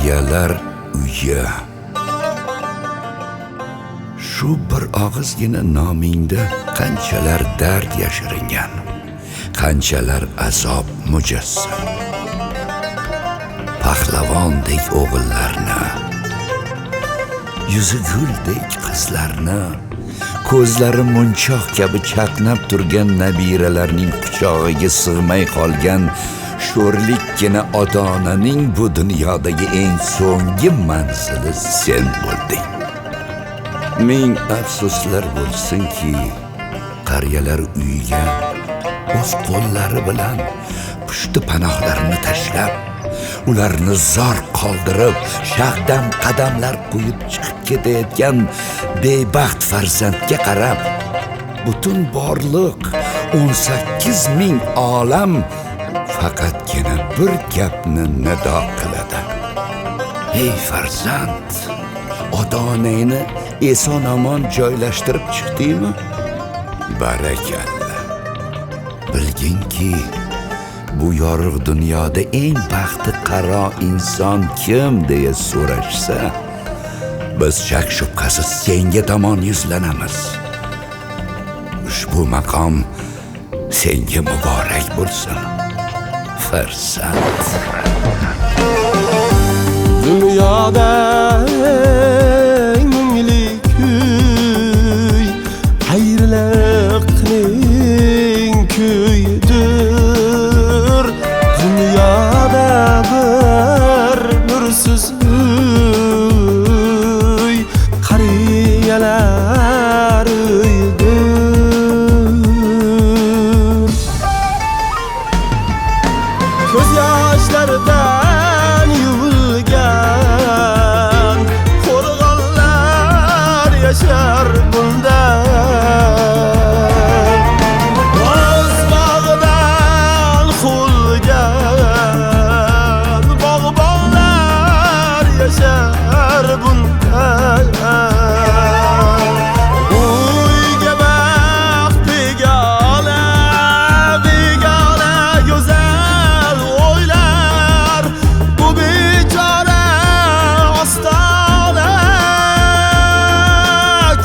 qariyalar uyi. Shu bir og'izgina nomingda qanchalar dard yashiringan, qanchalar azob mujassam. Pahlavondek o'g'illarni, yuzi guldek qizlarni, ko'zlari munchoq kabi chaqnab turgan nabiralarning quchog'iga sig'may qolgan sho'rlikkina ota-onaning bu dunyodagi eng so'nggi manzili sen bo'lding. Ming afsuslar bo'lsinki, qariyalar uyiga o'z qo'llari bilan pushti panohlarini tashlab, ularni zor qoldirib, shahdan qadamlar qo'yib chiqib ketayotgan bebaxt farzandga qarab, butun borliq 18 ming olam faqatgina bir gapni nido qiladi. Ey farzand, ota-onangni eson-omon joylashtirib chiqdingmi? Barakalla. Bilginki, bu yorug' dunyoda eng baxti qaro inson kim deya so'rashsa, biz shak shubhasiz senga tomon yuzlanamiz. Ushbu maqom senga muborak bo'lsin, farzand. Dunyoda mungli kuy ayriliqning kuyidir. Dunyoda bir nursiz uy qariyalar uyidir. Ko'z yoshlardan yuvilgan qo'rg'onlar yashar bunda. O'z bog'idan qulgan bog'bonlar yashar bunda. Uyga baxt begona, begona go'zal o'ylar, bu bechora ostona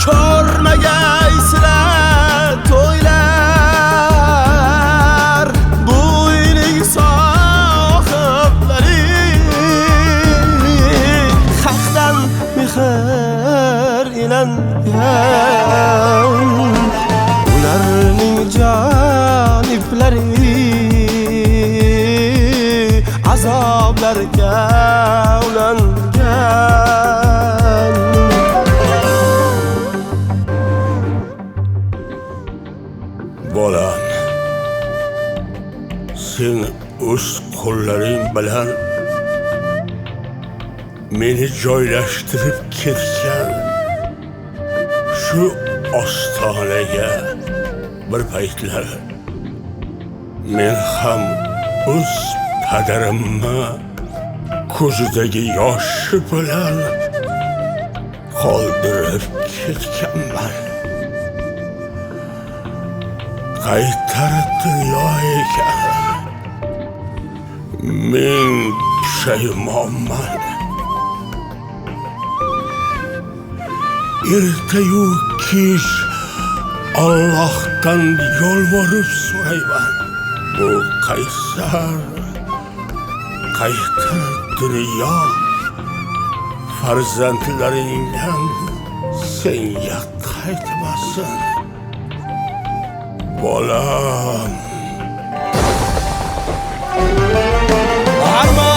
ko'rmagaysizlar to'ylar. Bu uyning sohiblari haqdan mehr ilangan, ularning joniblari azoblarga ulangan. Bolam, sen o'z qo'llaring bilan meni joylashtirib ketgan shu ostonaga bir paytlar men ham o'z padarimni ko'zidagi yoshi bilan qoldirib ketganman. Qaytar dunyo ekan, men pushaymonman. Ertayu kech Allohdan yolvorib so'rayman. Bu qaysar, qaytar dunyo farzandlaringdan senga qaytmasin. Bolam. Armon